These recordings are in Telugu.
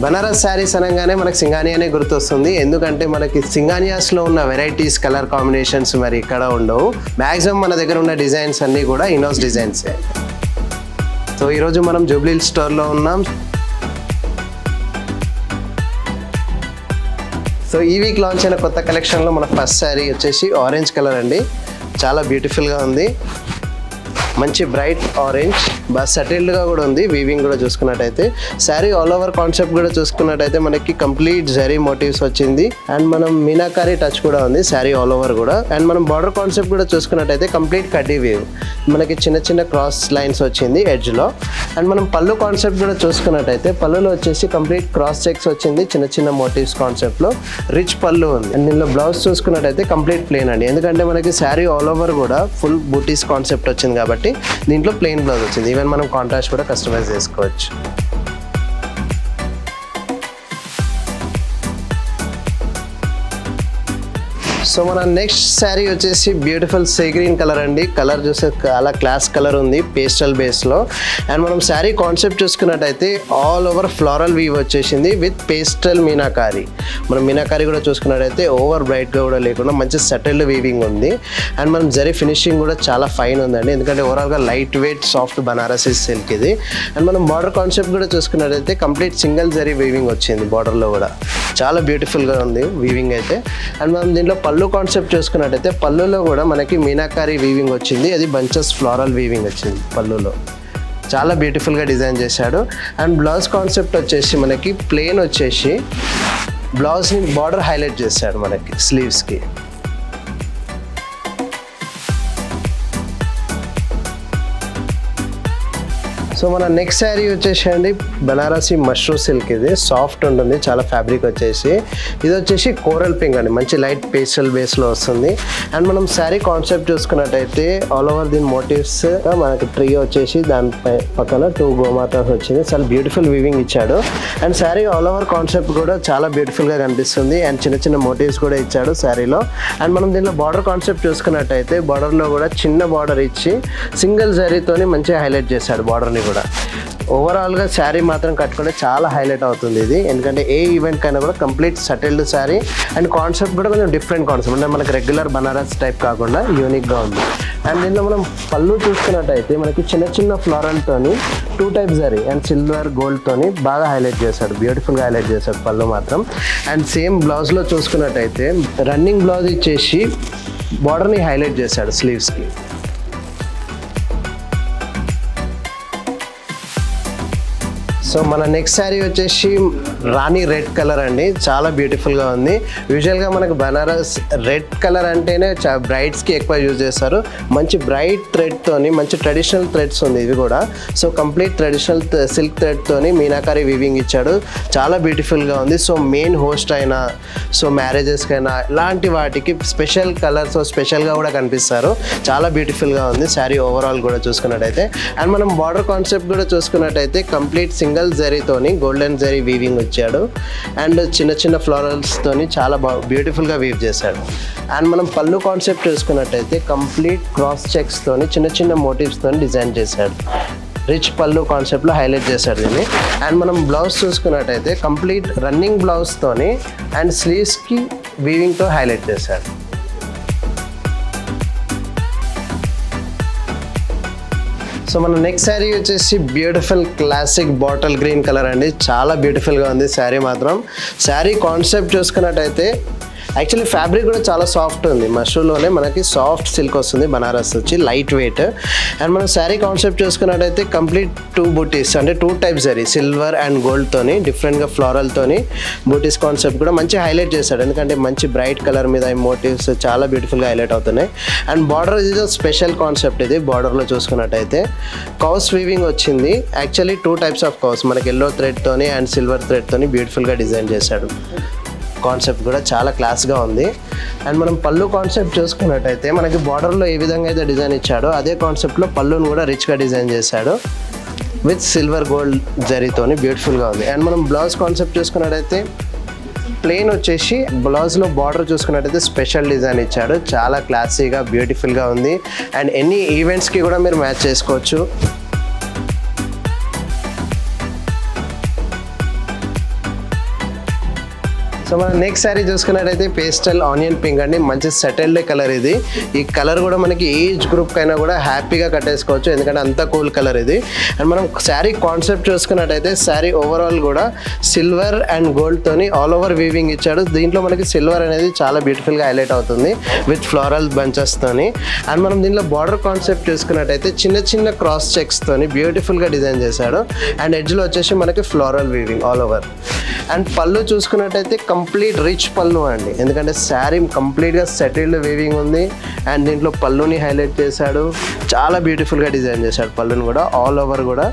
బనారస్ శారీస్ అనగానే మనకి సింగాని అనే గుర్తొస్తుంది. ఎందుకంటే మనకి సింగానియాస్లో ఉన్న వెరైటీస్ కలర్ కాంబినేషన్స్ మరి ఇక్కడ ఉండవు. మ్యాక్సిమం మన దగ్గర ఉన్న డిజైన్స్ అన్నీ కూడా ఇన్నోస్ డిజైన్సే. సో ఈరోజు మనం జూబ్లీ హిల్స్ స్టోర్లో ఉన్నాం. సో ఈ వీక్ లాంచ్ అయిన కొత్త కలెక్షన్లో మన ఫస్ట్ శారీ వచ్చేసి ఆరెంజ్ కలర్ అండి. చాలా బ్యూటిఫుల్గా ఉంది. మంచి బ్రైట్ ఆరెంజ్, బాగా సెటిల్డ్గా కూడా ఉంది. వీవింగ్ కూడా చూసుకున్నట్టయితే శారీ ఆల్ ఓవర్ కాన్సెప్ట్ కూడా చూసుకున్నట్టయితే మనకి కంప్లీట్ జరీ మోటివ్స్ వచ్చింది. అండ్ మనం మీనాకారి టచ్ కూడా ఉంది శారీ ఆల్ ఓవర్ కూడా. అండ్ మనం బార్డర్ కాన్సెప్ట్ కూడా చూసుకున్నట్టయితే కంప్లీట్ కడ్డీ వేవ్, మనకి చిన్న చిన్న క్రాస్ లైన్స్ వచ్చింది ఎడ్జ్లో. అండ్ మనం పళ్ళు కాన్సెప్ట్ కూడా చూసుకున్నట్టయితే పళ్ళులో వచ్చేసి కంప్లీట్ క్రాస్ చెక్స్ వచ్చింది, చిన్న చిన్న మోటివ్స్ కాన్సెప్ట్లో రిచ్ పళ్ళు ఉంది. అండ్ దీనిలో బ్లౌజ్ చూసుకున్నట్టయితే కంప్లీట్ ప్లెయిన్ అండి. ఎందుకంటే మనకి శారీ ఆల్ ఓవర్ కూడా ఫుల్ బూటీస్ కాన్సెప్ట్ వచ్చింది కాబట్టి దీంట్లో ప్లెయిన్ బ్లౌజ్ వచ్చింది. ఈవెన్ మనం కాంట్రాస్ట్ కూడా కస్టమైజ్ చేసుకోవచ్చు. సో మన నెక్స్ట్ శారీ వచ్చేసి బ్యూటిఫుల్ సీ గ్రీన్ కలర్ అండి. కలర్ చూస్తే చాలా క్లాస్ కలర్ ఉంది పేస్టల్ బేస్లో. అండ్ మనం శారీ కాన్సెప్ట్ చూసుకున్నట్టయితే ఆల్ ఓవర్ ఫ్లోరల్ వీవ్ వచ్చేసింది విత్ పేస్టల్ మీనాకారి. మనం మీనాకారి కూడా చూసుకున్నట్టయితే ఓవర్ బ్రైట్గా కూడా లేకుండా మంచి సెటిల్డ్ వీవింగ్ ఉంది. అండ్ మనం జరీ ఫినిషింగ్ కూడా చాలా ఫైన్ ఉందండి. ఎందుకంటే ఓవరాల్గా light weight soft Banarasi silk ఇది. అండ్ మనం బార్డర్ కాన్సెప్ట్ కూడా చూసుకున్నట్టయితే కంప్లీట్ సింగిల్ జరీ వీవింగ్ వచ్చింది. బార్డర్లో కూడా చాలా బ్యూటిఫుల్గా ఉంది వీవింగ్ అయితే. అండ్ మనం దీంట్లో పళ్ళు కాన్సెప్ట్ చూసుకున్నట్టయితే పళ్ళులో కూడా మనకి మీనాకారి వీవింగ్ వచ్చింది. అది బంచెస్ ఫ్లోరల్ వీవింగ్ వచ్చింది పళ్ళులో. చాలా బ్యూటిఫుల్గా డిజైన్ చేశాడు. అండ్ బ్లౌజ్ కాన్సెప్ట్ వచ్చేసి మనకి ప్లెయిన్ వచ్చేసి బ్లౌజ్ని బార్డర్ హైలైట్ చేశాడు మనకి స్లీవ్స్కి. సో మన నెక్స్ట్ శారీ వచ్చేసి బనారసి మష్రూమ్ సిల్క్. ఇది సాఫ్ట్ ఉంటుంది, చాలా ఫ్యాబ్రిక్ వచ్చేసి. ఇది వచ్చేసి కోరల్ పింక్ అండి, మంచి లైట్ పేస్టల్ బేస్లో వస్తుంది. అండ్ మనం శారీ కాన్సెప్ట్ చూసుకున్నట్టయితే ఆల్ ఓవర్ దీని మోటివ్స్ మనకి ట్రీ వచ్చేసి దానిపై పక్కన 2 గోమాతాస్ వచ్చింది. చాలా బ్యూటిఫుల్ వీవింగ్ ఇచ్చాడు. And sari all over concept కూడా చాలా బ్యూటిఫుల్గా కనిపిస్తుంది. అండ్ చిన్న చిన్న మోటివ్స్ కూడా ఇచ్చాడు శారీలో. అండ్ మనం దీనిలో బార్డర్ కాన్సెప్ట్ చూసుకున్నట్టయితే బార్డర్లో కూడా చిన్న బార్డర్ ఇచ్చి సింగిల్ జరీతోని మంచిగా హైలైట్ చేశాడు బార్డర్ని కూడా. ఓవరాల్గా శారీ మాత్రం కట్టుకుంటే చాలా హైలైట్ అవుతుంది ఇది. ఎందుకంటే ఏ ఈవెంట్ కైనా కూడా complete settled sari. And concept కూడా కొంచెం డిఫరెంట్ కాన్సెప్ట్, అంటే మనకి రెగ్యులర్ బనారస్ టైప్ కాకుండా యూనిక్గా ఉంది. అండ్ దీనిలో మనం పళ్ళు చూసుకున్నట్టయితే మనకి చిన్న చిన్న ఫ్లోరల్తోని 2 టైప్ జరీ అండ్ సిల్వర్ గోల్డ్తోని బాగా హైలైట్ చేశాడు, బ్యూటిఫుల్గా హైలైట్ చేశాడు పళ్ళు మాత్రం. అండ్ సేమ్ బ్లౌజ్లో చూసుకున్నట్టయితే రన్నింగ్ బ్లౌజ్ ఇచ్చేసి బార్డర్ని హైలైట్ చేశాడు స్లీవ్స్కి. సో మన నెక్స్ట్ శారీ వచ్చేసి రాణి రెడ్ కలర్ అండి. చాలా బ్యూటిఫుల్గా ఉంది. యూజువల్గా మనకు బనారస్ రెడ్ కలర్ అంటేనే బ్రైడ్స్కి ఎక్కువ యూజ్ చేస్తారు. మంచి బ్రైట్ థ్రెడ్తోని మంచి ట్రెడిషనల్ థ్రెడ్స్ ఉంది ఇది కూడా. సో కంప్లీట్ ట్రెడిషనల్ సిల్క్ థ్రెడ్తోని మీనాకారి వీవింగ్ ఇచ్చాడు. చాలా బ్యూటిఫుల్గా ఉంది. సో మెయిన్ హోస్ట్ అయినా సో మ్యారేజెస్కైనా ఇలాంటి వాటికి స్పెషల్ కలర్స్ స్పెషల్గా కూడా కనిపిస్తారు. చాలా బ్యూటిఫుల్గా ఉంది శారీ ఓవరాల్ కూడా చూసుకున్నట్టయితే. అండ్ మనం బార్డర్ కాన్సెప్ట్ కూడా చూసుకున్నట్టయితే కంప్లీట్ సింగిల్ జరీతోని గోల్డెన్ జరీ వీవింగ్ వచ్చాడు. అండ్ చిన్న చిన్న ఫ్లోరల్స్తోని చాలా బ్యూటిఫుల్గా వీవ్ చేశాడు. అండ్ మనం పళ్ళు కాన్సెప్ట్ చూసుకున్నట్టయితే కంప్లీట్ క్రాస్ చెక్స్తోని చిన్న చిన్న మోటివ్స్తోని డిజైన్ చేశాడు. రిచ్ పళ్ళు కాన్సెప్ట్లో హైలైట్ చేశాడు దీన్ని. అండ్ మనం బ్లౌజ్ చూసుకున్నట్టయితే కంప్లీట్ రన్నింగ్ బ్లౌజ్తోని అండ్ స్లీవ్స్కి వీవింగ్తో హైలైట్ చేశాడు. సో మన నెక్స్ట్ శారీ వచ్చేసి beautiful classic bottle green colour అండి. చాలా బ్యూటిఫుల్గా ఉంది శారీ మాత్రం. శారీ కాన్సెప్ట్ చూసుకున్నట్టయితే యాక్చువల్లీ ఫ్యాబ్రిక్ కూడా చాలా సాఫ్ట్ ఉంది. మష్రూమ్లోనే మనకి సాఫ్ట్ సిల్క్ వస్తుంది, బనారస్ వచ్చి లైట్ వెయిట్. అండ్ మనం శారీ కాన్సెప్ట్ చూసుకున్నట్టయితే కంప్లీట్ 2 బూటీస్ అంటే 2 టైప్స్ జరీ సిల్వర్ అండ్ గోల్డ్తోని డిఫరెంట్గా ఫ్లోరల్తోని బూటీస్ కాన్సెప్ట్ కూడా మంచి హైలైట్ చేశాడు. ఎందుకంటే మంచి బ్రైట్ కలర్ మీద ఈ మోటివ్స్ చాలా బ్యూటిఫుల్గా హైలైట్ అవుతున్నాయి. అండ్ బార్డర్ ఇది స్పెషల్ కాన్సెప్ట్. ఇది బార్డర్లో చూసుకున్నట్టయితే కౌస్ వీవింగ్ వచ్చింది. యాక్చువల్లీ 2 టైప్స్ ఆఫ్ కౌస్ మనకి ఎల్లో థ్రెడ్తోని అండ్ సిల్వర్ థ్రెడ్తోని బ్యూటిఫుల్గా డిజైన్ చేశాడు. కాన్సెప్ట్ కూడా చాలా క్లాస్గా ఉంది. అండ్ మనం పళ్ళు కాన్సెప్ట్ చూసుకున్నట్టయితే మనకి బార్డర్లో ఏ విధంగా అయితే డిజైన్ ఇచ్చాడో అదే కాన్సెప్ట్లో పళ్ళును కూడా రిచ్గా డిజైన్ చేశాడు విత్ సిల్వర్ గోల్డ్ జరీతోని బ్యూటిఫుల్గా ఉంది. అండ్ మనం బ్లౌజ్ కాన్సెప్ట్ చూసుకున్నట్టయితే ప్లెయిన్ వచ్చేసి బ్లౌజ్లో బార్డర్ చూసుకున్నట్టయితే స్పెషల్ డిజైన్ ఇచ్చాడు. చాలా క్లాసీగా బ్యూటిఫుల్గా ఉంది. అండ్ ఎన్ని ఈవెంట్స్కి కూడా మీరు మ్యాచ్ చేసుకోవచ్చు. సో మన నెక్స్ట్ శారీ చూసుకున్నట్టయితే పేస్టల్ ఆనియన్ పింక్ అండి, మంచి సెటిల్డ్ కలర్ ఇది. ఈ కలర్ కూడా మనకి ఏజ్ గ్రూప్ కైనా కూడా హ్యాపీగా కట్టేసుకోవచ్చు, ఎందుకంటే అంత కూల్ కలర్ ఇది. అండ్ మనం శారీ కాన్సెప్ట్ చూసుకున్నట్టయితే శారీ ఓవరాల్ కూడా సిల్వర్ అండ్ గోల్డ్ తోని ఆల్ ఓవర్ వీవింగ్ ఇచ్చాడు. దీంట్లో మనకి సిల్వర్ అనేది చాలా బ్యూటిఫుల్గా హైలైట్ అవుతుంది విత్ ఫ్లోరల్ బంచెస్ తోని. అండ్ మనం దీంట్లో బార్డర్ కాన్సెప్ట్ చూసుకున్నట్టయితే చిన్న చిన్న క్రాస్ చెక్స్ తోని బ్యూటిఫుల్గా డిజైన్ చేశాడు. అండ్ ఎడ్జ్లో వచ్చేసి మనకి floral weaving all over. And పళ్ళు చూసుకున్నట్టయితే కంప్లీట్ రిచ్ పళ్ళు అండి, ఎందుకంటే శారీ కంప్లీట్గా సెటిల్డ్ వీవింగ్ ఉంది. అండ్ దీంట్లో పళ్ళుని హైలైట్ చేశాడు, చాలా బ్యూటిఫుల్గా డిజైన్ చేశాడు. పళ్ళుని కూడా ఆల్ ఓవర్ కూడా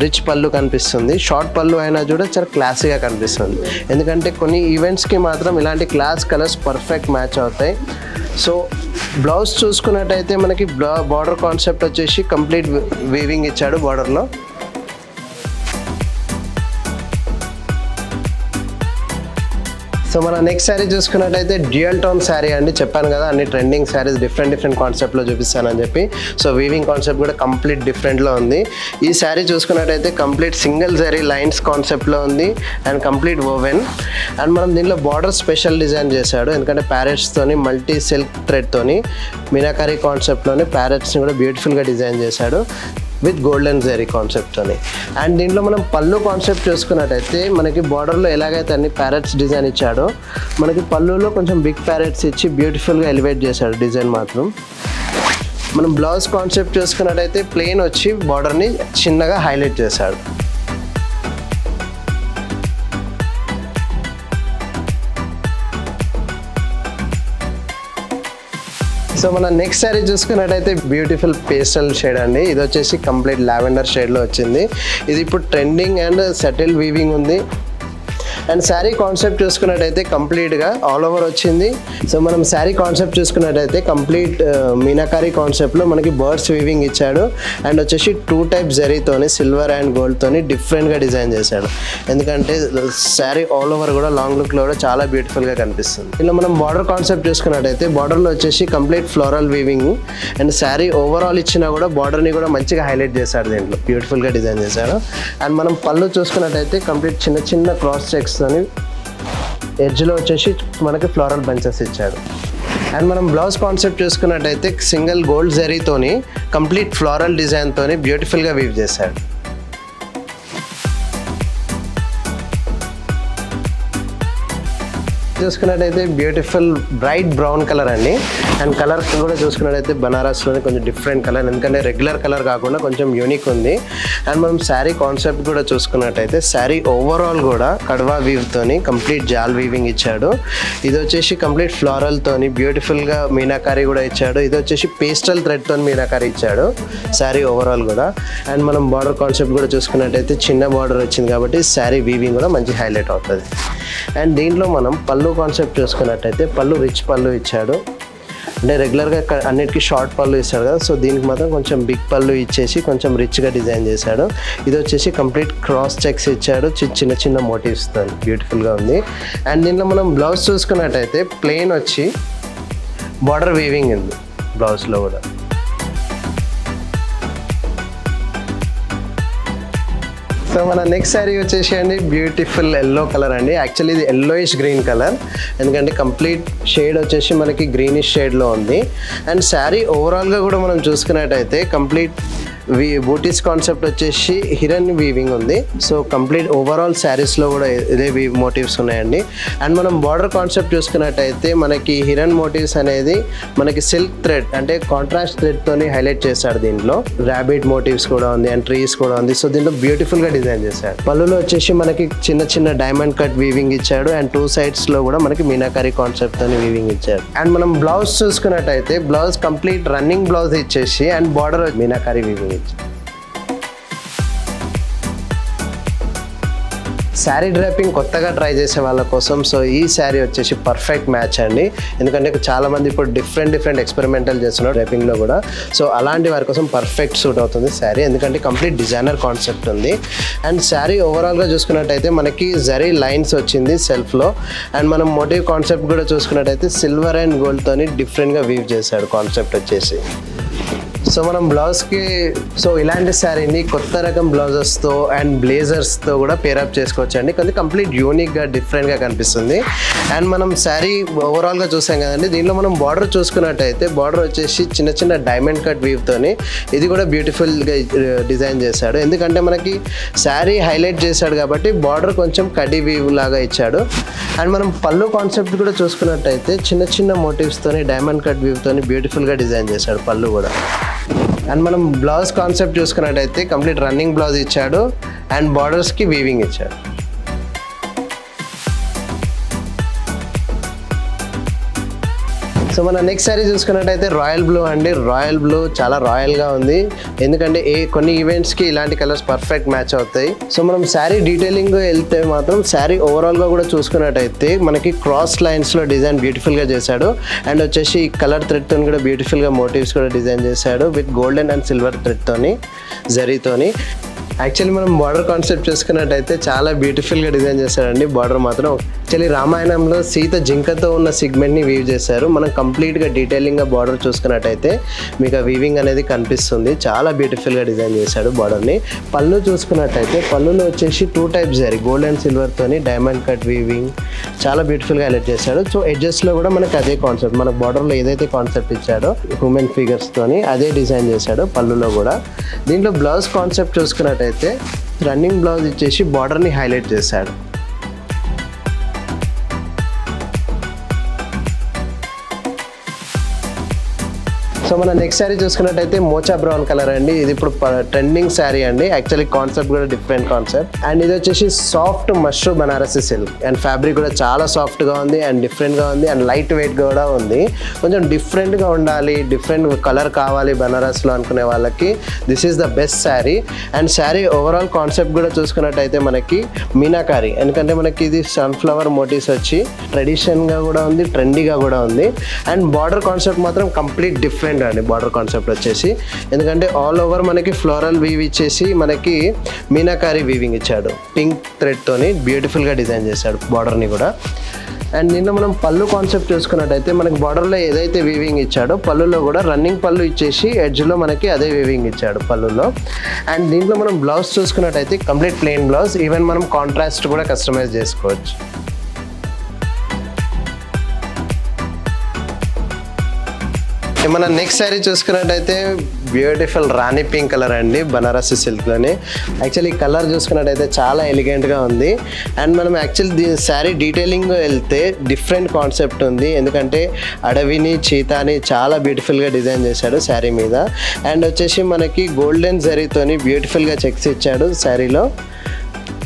రిచ్ పళ్ళు కనిపిస్తుంది. షార్ట్ పళ్ళు అయినా కూడా చాలా క్లాసీగా కనిపిస్తుంది, ఎందుకంటే కొన్ని ఈవెంట్స్కి మాత్రం ఇలాంటి క్లాస్ కలర్స్ పర్ఫెక్ట్ మ్యాచ్ అవుతాయి. సో బ్లౌజ్ చూసుకున్నట్టయితే మనకి బార్డర్ కాన్సెప్ట్ వచ్చేసి కంప్లీట్ వీవింగ్ ఇచ్చాడు బార్డర్లో. సో మన నెక్స్ట్ శారీ చూసుకున్నట్టయితే డ్యూయల్ టోన్ శారీ అండి. చెప్పాను కదా అన్ని ట్రెండింగ్ శారీస్ డిఫరెంట్ కాన్సెప్ట్లో చూపిస్తానని చెప్పి. సో వీవింగ్ కాన్సెప్ట్ కూడా కంప్లీట్ డిఫరెంట్లో ఉంది. ఈ శారీ చూసుకున్నట్టయితే కంప్లీట్ సింగిల్ జరీ లైన్స్ కాన్సెప్ట్లో ఉంది అండ్ కంప్లీట్ ఓవెన్. అండ్ మనం దీంట్లో బార్డర్ స్పెషల్ డిజైన్ చేశాడు, ఎందుకంటే ప్యారెట్స్తోని మల్టీ సిల్క్ థ్రెడ్తోని మీనాకారీ కాన్సెప్ట్లోని ప్యారెట్స్ని కూడా బ్యూటిఫుల్గా డిజైన్ చేశాడు విత్ గోల్డెన్ జరీ కాన్సెప్ట్తోని. అండ్ దీంట్లో మనం పళ్ళు కాన్సెప్ట్ చూసుకున్నట్టయితే మనకి బార్డర్లో ఎలాగైతే అన్ని ప్యారెట్స్ డిజైన్ ఇచ్చాడో మనకి పళ్ళులో కొంచెం బిగ్ ప్యారెట్స్ ఇచ్చి బ్యూటిఫుల్గా ఎలివేట్ చేశాడు డిజైన్ మాత్రం. మనం బ్లౌజ్ కాన్సెప్ట్ చూసుకున్నట్టయితే ప్లెయిన్ వచ్చి బార్డర్ని చిన్నగా హైలైట్ చేశాడు. సో మన నెక్స్ట్ శారీ చూసుకున్నట్టయితే బ్యూటిఫుల్ పేస్టల్ షేడ్ అండి. ఇది వచ్చేసి కంప్లీట్ లావెండర్ షేడ్లో వచ్చింది. ఇది ఇప్పుడు ట్రెండింగ్ అండ్ సెటిల్ వీవింగ్ ఉంది. అండ్ శారీ కాన్సెప్ట్ చూసుకున్నట్టయితే కంప్లీట్గా ఆల్ ఓవర్ వచ్చింది. సో మనం శారీ కాన్సెప్ట్ చూసుకున్నట్టయితే కంప్లీట్ మీనాకారీ కాన్సెప్ట్లో మనకి బర్డ్స్ వీవింగ్ ఇచ్చాడు. అండ్ వచ్చేసి 2 టైప్ జరీతోని సిల్వర్ అండ్ గోల్డ్తోని డిఫరెంట్గా డిజైన్ చేశాడు, ఎందుకంటే శారీ ఆల్ ఓవర్ కూడా లాంగ్ లుక్లో కూడా చాలా బ్యూటిఫుల్గా కనిపిస్తుంది. ఇలా మనం బార్డర్ కాన్సెప్ట్ చూసుకున్నట్టయితే బార్డర్లో వచ్చేసి complete floral weaving and sari overall ఇచ్చినా కూడా బార్డర్ని కూడా మంచిగా హైలైట్ చేశాడు, దీంట్లో బ్యూటిఫుల్గా డిజైన్ చేశాడు. అండ్ మనం పళ్ళు చూసుకున్నట్టయితే కంప్లీట్ చిన్న చిన్న క్రాస్ చెక్స్ అని ఎడ్జ్లో వచ్చేసి మనకి ఫ్లోరల్ బంచెస్ ఇచ్చాడు. అండ్ మనం బ్లౌజ్ కాన్సెప్ట్ చూసుకున్నట్టయితే సింగిల్ గోల్డ్ జరీతోని కంప్లీట్ ఫ్లోరల్ డిజైన్తోని బ్యూటిఫుల్గా వీవ్ చేశాడు. చూసుకున్నట్టయితే బ్యూటిఫుల్ బ్రైట్ బ్రౌన్ కలర్ అండి. అండ్ కలర్ కూడా చూసుకున్నట్టయితే బనారస్లోనే కొంచెం డిఫరెంట్ కలర్, ఎందుకంటే రెగ్యులర్ కలర్ కాకుండా కొంచెం యూనిక్ ఉంది. అండ్ మనం శారీ కాన్సెప్ట్ కూడా చూసుకున్నట్టయితే శారీ ఓవరాల్ కూడా కడవా వీవ్తోని కంప్లీట్ జాల్ వీవింగ్ ఇచ్చాడు. ఇది వచ్చేసి కంప్లీట్ ఫ్లోరల్తోని బ్యూటిఫుల్గా మీనాకారీ కూడా ఇచ్చాడు. ఇది వచ్చేసి పేస్టల్ థ్రెడ్తో మీనాకారీ ఇచ్చాడు శారీ ఓవరాల్ కూడా. అండ్ మనం బార్డర్ కాన్సెప్ట్ కూడా చూసుకున్నట్టయితే చిన్న బార్డర్ వచ్చింది కాబట్టి శారీ వీవింగ్ కూడా మంచి హైలైట్ అవుతుంది. అండ్ దీంట్లో మనం పళ్ళు కాన్సెప్ట్ చూసుకున్నట్టయితే పళ్ళు రిచ్ పళ్ళు ఇచ్చాడు, అంటే రెగ్యులర్గా అన్నిటికీ షార్ట్ పళ్ళు ఇస్తాడు కదా, సో దీనికి మాత్రం కొంచెం బిగ్ పళ్ళు ఇచ్చేసి కొంచెం రిచ్గా డిజైన్ చేశాడు. ఇది వచ్చేసి కంప్లీట్ క్రాస్ చెక్స్ ఇచ్చాడు, చిన్న చిన్న మోటివ్స్తో బ్యూటిఫుల్గా ఉంది. అండ్ దీంట్లో మనం బ్లౌజ్ చూసుకున్నట్టయితే ప్లెయిన్ వచ్చి బార్డర్ వీవింగ్ ఉంది బ్లౌజ్లో కూడా. సో మన నెక్స్ట్ శారీ వచ్చేసి అండి బ్యూటిఫుల్ ఎల్లో కలర్ అండి. యాక్చువల్లీ ఇది ఎల్లోయిష్ గ్రీన్ కలర్, ఎందుకంటే కంప్లీట్ షేడ్ వచ్చేసి మనకి గ్రీనిష్ షేడ్లో ఉంది. అండ్ శారీ ఓవరాల్గా కూడా మనం చూసుకున్నట్టయితే కంప్లీట్ బూటీస్ కాన్సెప్ట్ వచ్చేసి హిరన్ వీవింగ్ ఉంది. సో కంప్లీట్ ఓవరాల్ శారీస్లో కూడా ఇదే వీవ్ మోటివ్స్ ఉన్నాయండి. అండ్ మనం బార్డర్ కాన్సెప్ట్ చూసుకున్నట్టయితే మనకి హిరన్ మోటివ్స్ అనేది మనకి సిల్క్ థ్రెడ్ అంటే కాంట్రాస్ట్ థ్రెడ్తోని హైలైట్ చేశాడు. దీంట్లో ర్యాబిట్ మోటివ్స్ కూడా ఉంది అండ్ ట్రీస్ కూడా ఉంది. సో దీంట్లో బ్యూటిఫుల్గా డిజైన్ చేశాడు. పళ్ళులో వచ్చేసి మనకి చిన్న చిన్న డైమండ్ కట్ వీవింగ్ ఇచ్చాడు అండ్ 2 సైడ్స్లో కూడా మనకి మీనాకారీ కాన్సెప్ట్తోని వీవింగ్ ఇచ్చాడు. అండ్ మనం బ్లౌజ్ చూసుకున్నట్టయితే బ్లౌజ్ కంప్లీట్ రన్నింగ్ బ్లౌజ్ ఇచ్చేసి and border meenakari weaving. Sari డ్రైపింగ్ కొత్తగా ట్రై చేసే వాళ్ళ కోసం సో ఈ శారీ వచ్చేసి పర్ఫెక్ట్ మ్యాచ్ అండి, ఎందుకంటే చాలామంది ఇప్పుడు డిఫరెంట్ ఎక్స్పెరిమెంటల్ చేస్తున్నారు డ్రైపింగ్లో కూడా. సో అలాంటి వారి కోసం పర్ఫెక్ట్ సూట్ అవుతుంది శారీ, ఎందుకంటే కంప్లీట్ డిజైనర్ కాన్సెప్ట్ ఉంది. అండ్ శారీ ఓవరాల్గా చూసుకున్నట్టయితే మనకి జరీ లైన్స్ వచ్చింది సెల్ఫ్లో. అండ్ మనం మోటివ్ కాన్సెప్ట్ కూడా చూసుకున్నట్టయితే సిల్వర్ అండ్ గోల్డ్తోని డిఫరెంట్గా వీవ్ చేశాడు కాన్సెప్ట్ వచ్చేసి. సో మనం బ్లౌజ్కి ఇలాంటి శారీని కొత్త రకం బ్లౌజెస్తో అండ్ బ్లేజర్స్తో కూడా పేరప్ చేసుకోవచ్చు అండి. కొంచెం కంప్లీట్ యూనిక్గా డిఫరెంట్గా కనిపిస్తుంది. అండ్ మనం శారీ ఓవరాల్గా చూసాం కదండి, దీంట్లో మనం బార్డర్ చూసుకున్నట్టయితే బార్డర్ వచ్చేసి చిన్న చిన్న డైమండ్ కట్ వీవ్తోని ఇది కూడా బ్యూటిఫుల్గా డిజైన్ చేశాడు. ఎందుకంటే మనకి శారీ హైలైట్ చేశాడు కాబట్టి బార్డర్ కొంచెం కడి వీవ్ లాగా ఇచ్చాడు. అండ్ మనం పళ్ళు కాన్సెప్ట్ కూడా చూసుకున్నట్టయితే చిన్న చిన్న మోటివ్స్తోని డైమండ్ కట్ వీవ్తోని బ్యూటిఫుల్గా డిజైన్ చేశాడు పళ్ళు కూడా. అండ్ మనం బ్లౌజ్ కాన్సెప్ట్ చూసుకున్నట్టయితే కంప్లీట్ రన్నింగ్ బ్లౌజ్ ఇచ్చాడు అండ్ బార్డర్స్కి వీవింగ్ ఇచ్చాడు. సో మన నెక్స్ట్ శారీ చూసుకున్నట్టయితే రాయల్ బ్లూ అండి. రాయల్ బ్లూ చాలా రాయల్గా ఉంది, ఎందుకంటే కొన్ని ఈవెంట్స్కి ఇలాంటి కలర్స్ పర్ఫెక్ట్ మ్యాచ్ అవుతాయి. సో మనం శారీ డీటెయిలింగ్ వెళ్తే మాత్రం శారీ ఓవరాల్గా కూడా చూసుకున్నట్టయితే మనకి క్రాస్ లైన్స్లో డిజైన్ బ్యూటిఫుల్గా చేశాడు. అండ్ వచ్చేసి కలర్ థ్రెడ్తో కూడా బ్యూటిఫుల్గా మోటివ్స్ కూడా డిజైన్ చేశాడు విత్ గోల్డెన్ అండ్ సిల్వర్ థ్రెడ్తోని జరీతోని. యాక్చువల్లీ మనం బార్డర్ కాన్సెప్ట్ చూసుకున్నట్టయితే చాలా బ్యూటిఫుల్గా డిజైన్ చేశారండి. బార్డర్ మాత్రం యాక్చువల్లీ రామాయణంలో సీత జింకతో ఉన్న సిగ్మెంట్ని వీవ్ చేశారు. మనం కంప్లీట్గా డీటెయిలింగ్గా బార్డర్ చూసుకున్నట్టయితే మీకు ఆ వీవింగ్ అనేది కనిపిస్తుంది. చాలా బ్యూటిఫుల్గా డిజైన్ చేశాడు బార్డర్ని. పళ్ళు చూసుకున్నట్టయితే పళ్ళులో వచ్చేసి 2 టైప్స్ జరీ గోల్డ్ అండ్ సిల్వర్తోని డైమండ్ కట్ వీవింగ్ చాలా బ్యూటిఫుల్గా హైలైట్ చేశాడు. సో ఎడ్జెస్లో కూడా మనకు అదే కాన్సెప్ట్, మన బార్డర్లో ఏదైతే కాన్సెప్ట్ ఇచ్చాడో హ్యూమన్ ఫిగర్స్తోని అదే డిజైన్ చేశాడు పళ్ళులో కూడా. దీంట్లో బ్లౌజ్ కాన్సెప్ట్ చూసుకున్నట్టయితే రన్నింగ్ బ్లౌజ్ ఇచ్చేసి బార్డర్ని హైలైట్ చేశాడు. సో మన నెక్స్ట్ శారీ చూసుకున్నట్టయితే మోచా బ్రౌన్ కలర్ అండి. ఇది ఇప్పుడు ట్రెండింగ్ శారీ అండి. యాక్చువల్లీ కాన్సెప్ట్ కూడా డిఫరెంట్ కాన్సెప్ట్. అండ్ ఇది వచ్చేసి soft mashru Banarasi silk and fabric కూడా చాలా సాఫ్ట్గా ఉంది అండ్ డిఫరెంట్గా ఉంది అండ్ లైట్ వెయిట్గా కూడా ఉంది. కొంచెం డిఫరెంట్గా ఉండాలి, డిఫరెంట్ కలర్ కావాలి బనారస్లో అనుకునే వాళ్ళకి this is the best sari. And sari overall concept కూడా చూసుకున్నట్టయితే మనకి మీనాకారి, ఎందుకంటే మనకి ఇది సన్ఫ్లవర్ మోటివ్స్ వచ్చి ట్రెడిషన్గా కూడా ఉంది, ట్రెండీగా కూడా ఉంది. అండ్ బార్డర్ కాన్సెప్ట్ మాత్రం కంప్లీట్ డిఫరెంట్ అండి. బార్డర్ కాన్సెప్ట్ వచ్చేసి ఎందుకంటే ఆల్ ఓవర్ మనకి ఫ్లోరల్ వీవ్ ఇచ్చేసి మనకి మీనాకారి వీవింగ్ ఇచ్చాడు. పింక్ థ్రెడ్తోని బ్యూటిఫుల్గా డిజైన్ చేశాడు బార్డర్ని కూడా. అండ్ దీంట్లో మనం పళ్ళు కాన్సెప్ట్ చూసుకున్నట్టయితే మనకి బార్డర్లో ఏదైతే వీవింగ్ ఇచ్చాడో పళ్ళులో కూడా రన్నింగ్ పళ్ళు ఇచ్చేసి ఎడ్జ్లో మనకి అదే వీవింగ్ ఇచ్చాడు పళ్ళులో. అండ్ దీంట్లో మనం బ్లౌజ్ చూసుకున్నట్టయితే కంప్లీట్ ప్లెయిన్ బ్లౌజ్, ఈవెన్ మనం కాంట్రాస్ట్ కూడా కస్టమైజ్ చేసుకోవచ్చు. మన నెక్స్ట్ శారీ చూసుకున్నట్టయితే బ్యూటిఫుల్ రాణి పింక్ కలర్ అండి, బనారసి సిల్క్లోని. యాక్చువల్లీ కలర్ చూసుకున్నట్టయితే చాలా ఎలిగెంట్గా ఉంది. అండ్ మనం యాక్చువల్లీ శారీ డీటెయిలింగ్ వెళ్తే డిఫరెంట్ కాన్సెప్ట్ ఉంది, ఎందుకంటే అడవిని చీతాని చాలా బ్యూటిఫుల్గా డిజైన్ చేశాడు శారీ మీద. అండ్ వచ్చేసి మనకి గోల్డెన్ జరీతోని బ్యూటిఫుల్గా చెక్స్ ఇచ్చాడు శారీలో.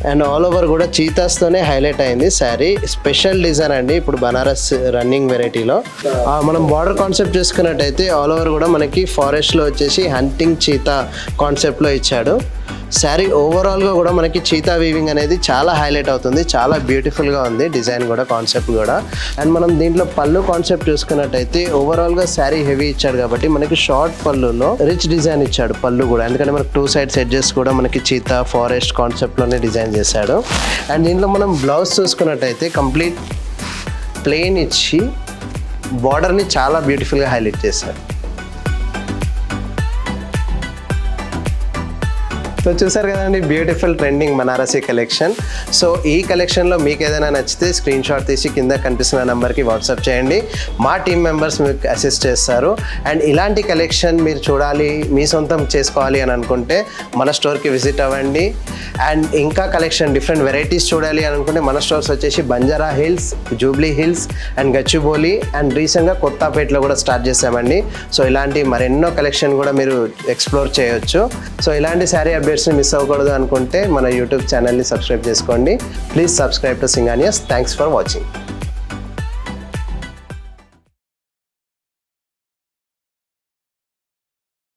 అండ్ ఆల్ ఓవర్ కూడా చీతాస్తోనే హైలైట్ అయింది శారీ. స్పెషల్ డిజైన్ అండి ఇప్పుడు బనారస్ రన్నింగ్ వెరైటీలో. మనం బార్డర్ కాన్సెప్ట్ చూసుకున్నట్టయితే ఆల్ ఓవర్ కూడా మనకి ఫారెస్ట్లో వచ్చేసి హంటింగ్ చీతా కాన్సెప్ట్లో ఇచ్చాడు. శారీ ఓవరాల్గా కూడా మనకి చీతా వీవింగ్ అనేది చాలా హైలైట్ అవుతుంది, చాలా బ్యూటిఫుల్గా ఉంది డిజైన్ కూడా, కాన్సెప్ట్ కూడా. అండ్ మనం దీంట్లో పళ్ళు కాన్సెప్ట్ చూసుకున్నట్టయితే ఓవరాల్గా శారీ హెవీ ఇచ్చాడు కాబట్టి మనకి షార్ట్ పళ్ళులో రిచ్ డిజైన్ ఇచ్చాడు పళ్ళు కూడా, ఎందుకంటే మనకి 2 సైడ్స్ ఎడ్జెస్ కూడా మనకి చీతా ఫారెస్ట్ కాన్సెప్ట్లోనే డిజైన్ చేశాడు. అండ్ దీంట్లో మనం బ్లౌజ్ చూసుకున్నట్టయితే కంప్లీట్ ప్లెయిన్ ఇచ్చి బార్డర్ని చాలా బ్యూటిఫుల్గా హైలైట్ చేశాడు. సో చూసారు కదండి beautiful trending Banarasi collection. So ఈ కలెక్షన్లో మీకు ఏదైనా నచ్చితే స్క్రీన్ షాట్ తీసి కింద కనిపిస్తున్న నెంబర్కి వాట్సాప్ చేయండి, మా టీమ్ మెంబర్స్ మీకు అసిస్ట్ చేస్తారు. అండ్ ఇలాంటి కలెక్షన్ మీరు చూడాలి, మీ సొంతం చేసుకోవాలి అని అనుకుంటే మన స్టోర్కి విజిట్ అవ్వండి. అండ్ ఇంకా కలెక్షన్ డిఫరెంట్ వెరైటీస్ చూడాలి అని అనుకుంటే మన స్టోర్స్ వచ్చేసి Banjara hills, Jubilee hills and Gachibowli and రీసెంట్గా కొత్తపేటలో కూడా స్టార్ట్ చేసామండి. సో ఇలాంటి మరెన్నో కలెక్షన్ కూడా మీరు ఎక్స్ప్లోర్ చేయొచ్చు. సో ఇలాంటి శారీ అప్డేట్స్ని మిస్ అవ్వకూడదు అనుకుంటే మన యూట్యూబ్ ఛానల్ని సబ్స్క్రైబ్ చేసుకోండి. Please subscribe to Singhanias. Thanks for watching.